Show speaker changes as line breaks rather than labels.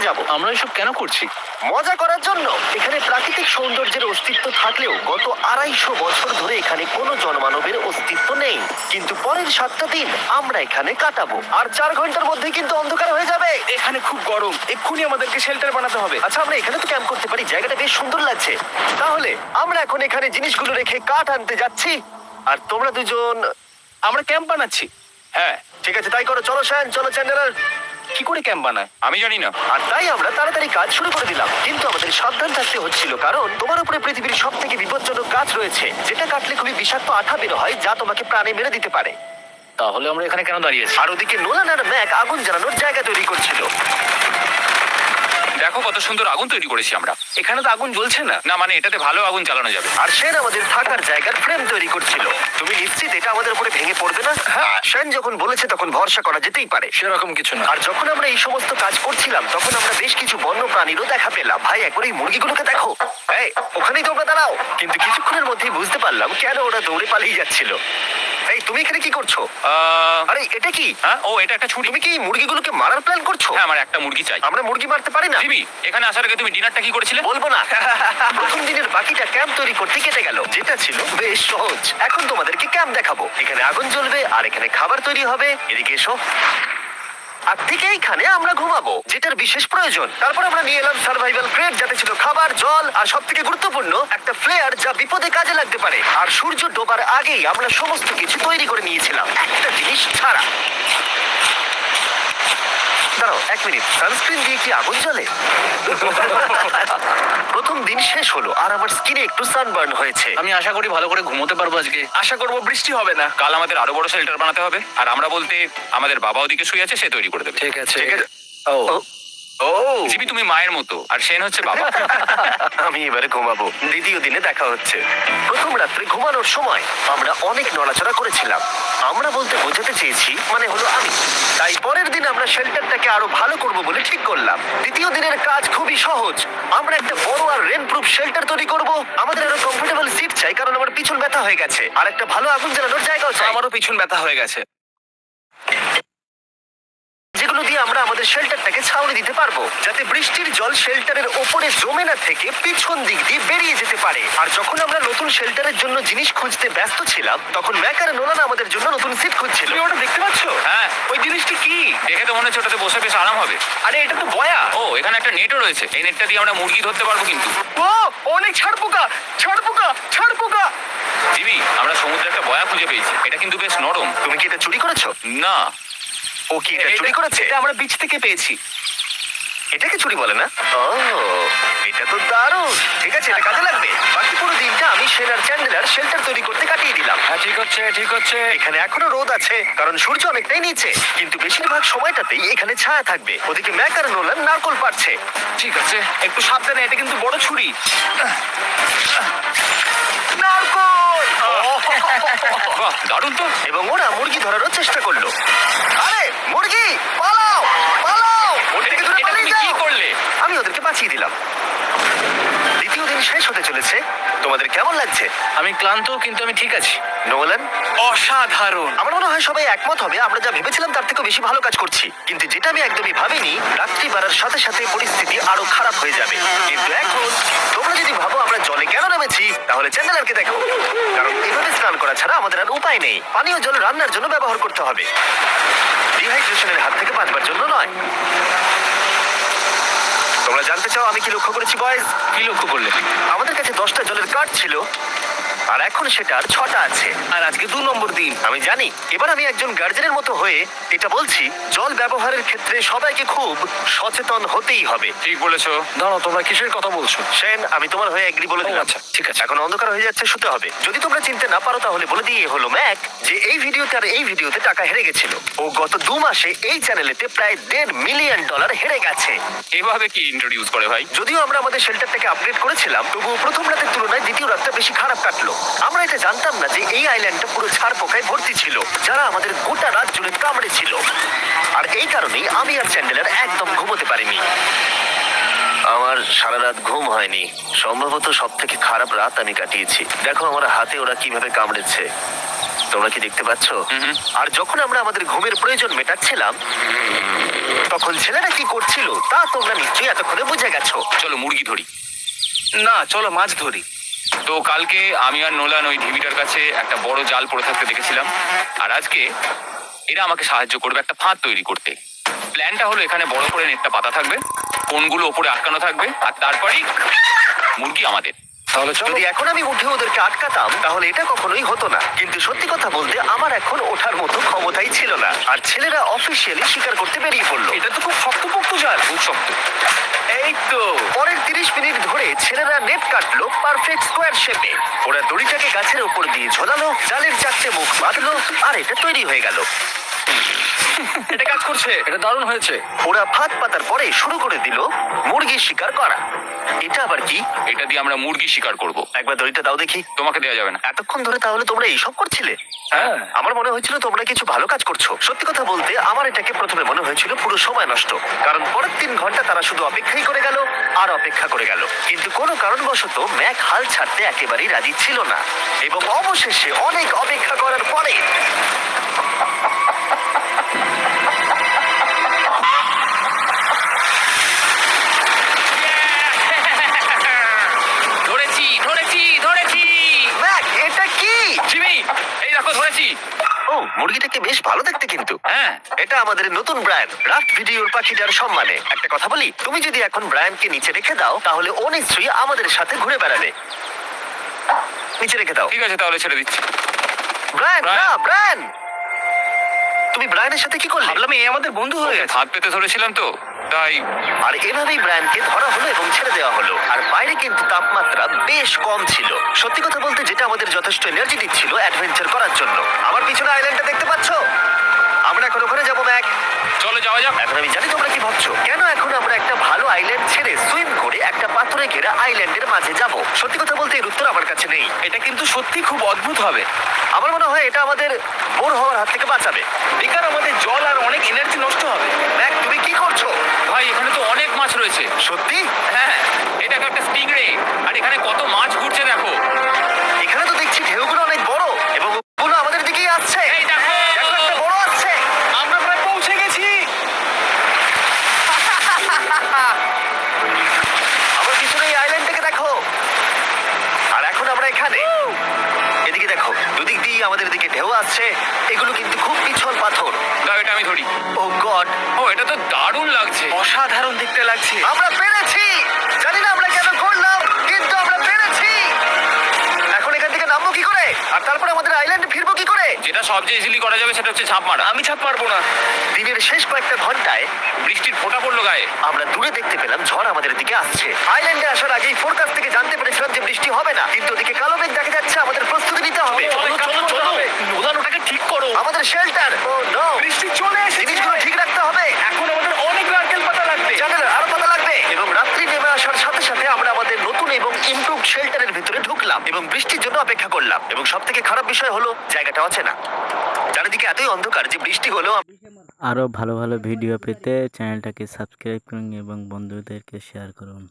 যাব।
আমরা এসব কেন করছি?
মজা করার জন্য। এখানে প্রাকৃতিক সৌন্দর্যের অস্তিত্ব থাকলেও গত 250 বছর ধরে এখানে কোনো জনমানবের অস্তিত্ব নেই। কিন্তু পরের 7টা দিন আমরা এখানে কাটাবো, আর 4 ঘন্টার মধ্যে কিন্তু অন্ধকার হয়ে যাবে।
এখানে খুব গরম, এক্ষুনি আমাদেরকে শেল্টার বানাতে হবে।
আচ্ছা, আমরা এখানে তো ক্যাম্প করতে পারি, জায়গাটা বেশ সুন্দর লাগছে। তাহলে আমরা এখন এখানে জিনিসগুলো রেখে কাঠ আনতে যাচ্ছি, আর তোমরা দুজন।
আমরা ক্যাম্প বানাচ্ছি।
হ্যাঁ,
ঠিক আছে, তাই করো। চলো শায়ান, চলো চ্যান্ডেলার।
কি করে ক্যাম্প বানায়?
আমি জানি না।
আর তাই আমরা তাড়াতাড়ি কাজ শুরু করে দিলাম, কিন্তু আমাদের সাবধান থাকতে হচ্ছিল, কারণ তোমার উপরে পৃথিবীর সব থেকে বিপজ্জনক গাছ রয়েছে, যেটা কাটলে খুবই বিষাক্ত আঠা বের হয়, যা তোমাকে প্রাণে মেরে দিতে পারে।
তাহলে আমরা এখানে কেন দাঁড়িয়েছি?
আর ওদিকে নোলান আর ম্যাক আগুন জ্বালানোর জায়গা তৈরি করছিল।
দেখো কত সুন্দর আগুন তৈরি করেছি আমরা।
এখানে তো আগুন জ্বলছে না।
না মানে এটাতে ভালো আগুন জ্বালানো যাবে।
আর সেন আমাদের থাকার জায়গার ফ্রেম তৈরি করছিল। তুমি নিশ্চিত এটা আমাদের উপরে ভেঙে পড়বে না?
হ্যাঁ।
সেন যখন বলেছে তখন ভরসা করা যেতেই পারে।
সেরকম কিছু না।
আর যখন আমরা এই সমস্ত কাজ করছিলাম, তখন আমরা বেশ কিছু বন্য প্রাণীরও দেখা পেলাম। ভাই, একবার এই মুরগিগুলোকে দেখো। এই, ওখানেই তোমরা দাঁড়াও। কিন্তু কিছুক্ষণের মধ্যেই বুঝতে পারলাম কেন ওরা দৌড়ে পালিয়ে যাচ্ছিল। এই, তুমি এখানে কি করছো? আরে এটা কি?
হ্যাঁ, ও এটা একটা ছুরি।
তুমি কি এই মুরগিগুলোকে মারার প্ল্যান করছো?
হ্যাঁ, আমার একটা মুরগি চাই।
আমরা মুরগি মারতে পারি না।
জিমি, এখানে আসার আগে তুমি ডিনারটা কি করেছিলে?
বলবো না। প্রথম দিনের বাকিটা ক্যাম্প তৈরি করতে কেটে গেল, যেটা ছিল বেশ সহজ। এখন তোমাদেরকে ক্যাম্প দেখাবো। এখানে আগুন জ্বলবে আর এখানে খাবার তৈরি হবে। এদিকে এসো। আর ঠিক এইখানে আমরা ঘুমাবো, যেটার বিশেষ প্রয়োজন। তারপর আমরা নিয়ে এলাম সার্ভাইভাল ক্রেট, যাতে ছিল খাবার, জল আর সব থেকে গুরুত্বপূর্ণ একটা ফ্লেয়ার, যা বিপদে কাজে লাগতে পারে। আর সূর্য ডোবার আগেই আমরা সমস্ত কিছু তৈরি করে নিয়েছিলাম, একটা জিনিস ছাড়া। দাঁড়াও 1 মিনিট, সানস্ক্রিন দিয়ে কি আগুন জ্বলে? প্রথম দিন শেষ হলো আর আমার স্কিনে একটু সানবার্ন হয়েছে।
আমি আশা করি ভালো করে ঘুমোতে পারবো আজকে। আশা করবো বৃষ্টি হবে না।
কাল আমাদের আরো বড় শেল্টার বানাতে হবে। আর আমরা বলতে আমাদের বাবা ওদিকে শুয়ে আছে, সে তৈরি করে দেবে।
ঠিক আছে।
ঠিক আছে।
ও
ও,
ও
জিমি, তুমি মায়ের মতো আর সেন হচ্ছে বাবা।
আমি এবারে ঘুমাবো। দ্বিতীয় দিনে দেখা হচ্ছে। প্রথম রাত্রে ঘুমানোর সময় আমরা অনেক নড়াচড়া করেছিলাম। আমরা বলতে বোঝাতে চেয়েছি, মানে হলো আমি। তাই পরের দিন আমরা শেল্টারটাকে আরো ভালো করব বলে ঠিক করলাম। দ্বিতীয় দিনের কাজ খুবই সহজ। আমরা একটা বড় আর রেন প্রুফ শেল্টার তৈরি করব। আমাদের আরো কমফোর্টেবল সিট চাই, কারণ আমার পিছন ব্যথা হয়ে গেছে। আর একটা ভালো আগুন জ্বালানোর জায়গাও চাই,
আমারও পিছন ব্যথা হয়ে গেছে।
যেগুলো দিয়ে আমরা আমাদের শেল্টারটাকে ছাউনি দিতে পারবো, যাতে বৃষ্টির জল শেল্টারের ওপরে জমে না থেকে পিছন দিক দিয়ে বেরিয়ে যেতে পারে। আর যখন আমরা নতুন শেল্টারের জন্য জিনিস খুঁজতে ব্যস্ত ছিলাম, তখন ম্যাকার নোলান আমাদের জন্য নতুন সিট খুঁজছিল।
তুমি ওটা দেখতে পাচ্ছ?
হ্যাঁ,
ওই জিনিসটা কি?
দেখে তো মনে হচ্ছে ওটাতে বসে বেশ আরাম হবে।
আরে এটা তো বয়া।
ও, এখানে একটা নেটও রয়েছে। এই নেটটা দিয়ে আমরা মুরগি ধরতে পারবো কিন্তু।
ও অনেক ছাড় পোকা, ছাড় পোকা, ছাড় পোকা।
জিমি, আমরা সমুদ্রে একটা বয়া খুঁজে পেয়েছি। এটা কিন্তু বেশ নরম।
তুমি কি এটা চুরি করেছো?
না,
ও কি এটা চুরি করেছে?
এটা আমরা বিচ থেকে পেয়েছি।
এটাকে চুরি বলে না? ও, এটা তো দারুণ। ঠিক আছে, এটা কাজে লাগবে। বাকি পুরো দিনটা আমি সেনার চ্যান্ডেলার শেল্টার তৈরি করতে কাটিয়ে দিলাম।
হ্যাঁ, ঠিক হচ্ছে, ঠিক হচ্ছে।
এখানে এখনো রোদ আছে, কারণ সূর্য অনেকটাই নিচে, কিন্তু বেশিরভাগ সময়টাতেই এখানে ছায়া থাকবে। ওদিকে ম্যাকার নোলান নারকল পাড়ছে।
ঠিক আছে, একটু সাবধানে, এটা কিন্তু বড় ছুরি। নারকল!
বাহ, দারুণ তো।
এবং ওরা মুরগি ধরারও চেষ্টা করলো। আরে মুরগি, পালাও পালাও, ওর থেকে দূরে
এটা
পালিয়ে
তুমি কি
যাও।
করলে?
আমি ওদেরকে বাঁচিয়ে দিলাম। দ্বিতীয় দিন শেষ হতে চলেছে। তোমাদের কেমন লাগছে?
আমি ক্লান্ত, কিন্তু আমি ঠিক আছি।
নোলান?
অসাধারণ।
আমার মনে হয় সবাই একমত হবে, আমরা যা ভেবেছিলাম তার থেকে বেশি ভালো কাজ করছি। কিন্তু যেটা আমি একদমই ভাবিনি, রাত্রি বাড়ার সাথে সাথে পরিস্থিতি আরো খারাপ হয়ে যাবে। কিন্তু এখন তোমরা যদি ভাবো আমরা জলে কেন নেমেছি, তাহলে চ্যান্ডেলারকে দেখো। কারণ এভাবে স্নান করা ছাড়া আমাদের আর উপায় নেই। পানীয় জল রান্নার জন্য ব্যবহার করতে হবে, ডিহাইড্রেশনের হাত থেকে বাঁচবার জন্য নয়। তোমরা জানতে চাও আমি কি লক্ষ্য করেছি বয়েজ?
কি লক্ষ্য করলে?
আমাদের কাছে 10টা জলের কার্ড ছিল, আর এখন সেটা আর 6টা আছে।
আর আজকে 2 নম্বর দিন।
আমি জানি। এবার আমি একজন গার্জেনের মতো হয়ে এটা বলছি, জল ব্যবহারের ক্ষেত্রে সবাইকে খুব সচেতন হতেই হবে।
ঠিক বলেছো।
দাঁড়াও, তোমরা কিসের কথা বলছো?
সেন, আমি তোমার হয়ে এগ্রি বলে দিলাম।
আচ্ছা, ঠিক আছে।
এখন অন্ধকার হয়ে যাচ্ছে, শুতে হবে। যদি তোমরা চিনতে না পারো তাহলে বলে দিয়ে হলো ম্যাক যে এই ভিডিওতে আর এই ভিডিওতে টাকা হেরে গেছিল। ও গত 2 মাসে এই চ্যানেলেতে প্রায় $1.5 মিলিয়ন হেরে গেছে।
এভাবে কি ইন্ট্রোডিউস করে ভাই?
যদিও আমরা আমাদের শেল্টারটাকে আপগ্রেড করেছিলাম, তবুও প্রথম রাতের তুলনায় দ্বিতীয় রাতটা বেশি খারাপ কাটলো। আমরা এটা জানতাম না যে এই আইল্যান্ডটা পুরো ছাড় পোকায় ভর্তি ছিল, যারা আমাদের গোটা রাত জুড়ে কামড়েছিল। আর এই কারণেই আমি আর চ্যান্ডেলার একদম ঘুমোতে পারিনি। আমার সারা রাত ঘুম হয়নি। সম্ভবত সব থেকে খারাপ রাত আমি কাটিয়েছি। দেখো আমার হাতে ওরা কিভাবে কামড়েছে। তোমরা কি দেখতে পাচ্ছ?
হুম।
আর যখন আমরা আমাদের ঘুমের প্রয়োজন মেটাচ্ছিলাম তখন ছেলেরা কি করছিল তা তোমরা নিশ্চয়ই এতক্ষণে বুঝে গেছো।
চলো মুরগি ধরি।
না, চলো মাছ ধরি।
তো কালকে আমি আর নোলান ওই ঢিবিটার কাছে একটা বড় জাল পড়ে থাকতে দেখেছিলাম, আর আজকে এরা আমাকে সাহায্য করবে একটা ফাঁদ তৈরি করতে। প্ল্যানটা হলো এখানে বড় করে নেটটা পাতা থাকবে, কোনগুলো ওপরে আটকানো থাকবে, আর তারপরেই মুরগি আমাদের।
তাহলে চলো।
যদি এখন আমি উঠে ওদেরকে আটকাতাম তাহলে এটা কখনোই হতো না, কিন্তু সত্যি কথা বলতে আমার এখন ওঠার মতো ক্ষমতাই ছিল না। আর ছেলেরা অফিসিয়ালি স্বীকার করতে বেরিয়ে পড়লো।
এটা তো খুব শক্তপোক্ত জাল।
খুব শক্ত।
এই তো।
পরের 30 মিনিট ধরে ছেলেরা নেট কাটলো পারফেক্ট স্কোয়ার শেপে। ওরা দড়িটাকে গাছের উপর দিয়ে ঝোলালো, জালের 4টে মুখ বাঁধলো, আর এটা তৈরি হয়ে গেল।
এটা কাজ করছে, এটা দারুণ হয়েছে।
ওরা ফাঁদ পাতার পরে শুরু করে দিল মুরগি শিকার করা। এটা আবার কি?
এটা দিয়ে আমরা মুরগি শিকার করব।
একবার দড়িটা দাও দেখি।
তোমাকে দেওয়া যাবে না।
এতক্ষণ ধরে তাহলে তোমরা এইসব করছিলে?
হ্যাঁ।
আমার মনে হয়েছিল তোমরা কিছু ভালো কাজ করছো। সত্যি কথা বলতে আমার এটাকে প্রথমে মনে হয়েছিল পুরো সময় নষ্ট, কারণ পরের 3 ঘন্টা তারা শুধু অপেক্ষাই করে গেল আর অপেক্ষা করে গেল। কিন্তু কোনো কারণবশত ম্যাক হাল ছাড়তে একেবারেই রাজি ছিল না, এবং অবশেষে অনেক অপেক্ষা করার পরে
ধরেছি ধরেছি ধরেছি।
ম্যাক, এটা কি?
জিমি, এই দেখো ধরেছি।
ও, মুরগিটাকে বেশ ভালো দেখতে কিন্তু।
হ্যাঁ।
এটা আমাদের নতুন ব্র্যান্ড রাফট ভিডিওর পাখিটার সম্মানে। একটা কথা বলি, তুমি যদি এখন ব্র্যান্ডকে নিচে রেখে দাও তাহলে ও নিশ্চয়ই আমাদের সাথে ঘুরে বেড়াবে। নিচে রেখে দাও।
ঠিক আছে, তাহলে ছেড়ে দিচ্ছি।
ব্রায়ান, না
ব্রায়ান।
ব্রায়ান, তুমি ব্রায়ানের সাথে কি করলে?
ভাবলাম এই আমাদের বন্ধু হয়ে গেছে।
হাত পেতে ধরেছিলাম তো তাই।
আর এভাবেই ব্রায়ানকে ধরা হলো এবং ছেড়ে দেওয়া হলো। আর বাইরে কিন্তু তাপমাত্রা বেশ কম ছিল। সত্যি কথা বলতে যেটা আমাদের যথেষ্ট এনার্জি দিচ্ছিল অ্যাডভেঞ্চার করার জন্য। আমার পিছনে আইল্যান্ডটা দেখতে পাচ্ছো? আমরা এখন ওখানে যাবো ম্যাক।
চলো যাওয়া যাক।
এখন আমি জানি তোমরা কি ভাবছো, কেন এখন আমরা একটা ভালো আইল্যান্ড ছেড়ে সুইম করে একটা পাথরে ঘেরা আইল্যান্ডের মাঝে যাব? সত্যি কথা বলতে এর উত্তর আমার কাছে নেই।
এটা কিন্তু সত্যি খুব অদ্ভুত হবে।
আমার মনে হয় এটা আমাদের বোর হওয়ার হাত থেকে বাঁচাবে।
বেকার আমাদের জল আর অনেক এনার্জি নষ্ট হবে।
ম্যাক, তুমি কি করছো?
ভাই এখানে তো অনেক মাছ রয়েছে।
সত্যি?
হ্যাঁ, এটা একটা স্টিংরে, আর এখানে কত মাছ ঘুরছে দেখো।
এখানে তো দেখছি ঢেউগুলো অনেক বড় এবং ওগুলো আমাদের দিকেই আসছে।
এই দেখো।
দেখো, একটা বড় আসছে।
আমরা প্রায় পৌঁছে গেছি।
আমার পিছনে এই আইল্যান্ডটাকে দেখো। আর এখন আমরা এখানে। এদিকে দেখো, দুদিক দিয়ে আমাদের দিকে ঢেউ আসছে। এগুলো কিন্তু খুব পিছল পাথর।
দাও, এটা আমি ধরি।
ও গড,
ও, এটা তো দারুণ লাগছে।
অসাধারণ দেখতে লাগছে।
আমরা পেরেছি। জানি না আমরা কেন করলাম, কিন্তু আমরা পেরেছি। এখন এখান থেকে নামবো কি করে, আর তারপরে আমাদের আইল্যান্ডে ফিরবো কি করে?
যেটা সবচেয়ে ইজিলি করা যাবে সেটা হচ্ছে ঝাঁপ মারা।
আমি ছাপ পারবো না।
দিনের শেষ কয়েকটা ঘন্টায়
বৃষ্টির ফোঁটা পড়লো গায়ে।
আমরা দূরে দেখতে পেলাম ঝড় আমাদের দিকে আসছে। আইল্যান্ডে আসার আগেই ফোরকাস্ট থেকে জানতে পেরেছিলাম যে বৃষ্টি হবে না, কিন্তু ওদিকে কালো মেঘ দেখা যাচ্ছে। আমাদের প্রস্তুতি নিতে হবে।
চলো চলো চলো। নোলান ওটাকে ঠিক করো।
আমাদের শেল্টার, ও নো,
বৃষ্টি চলে এসেছে।
জিনিসগুলো ঠিক রাখতে হবে।
এখন আমাদের অনেক নারকেল পাতা লাগবে।
জানেন, আরো পাতা লাগবে। এবং রাত্রি নেমে আসার সাথে সাথে আমরা আমাদের নতুন এবং ইমপ্রুভড শেল্টারের ভিতরে ঢুকলাম এবং বৃষ্টির জন্য অপেক্ষা করলাম। এবং সব থেকে খারাপ বিষয় হলো জায়গাটা অচেনা। চারিদিকে এতই অন্ধকার যে বৃষ্টি হলেও
আরও ভালো ভালো ভিডিও পেতে চ্যানেলটাকে সাবস্ক্রাইব করুন এবং বন্ধুদেরকে শেয়ার করুন।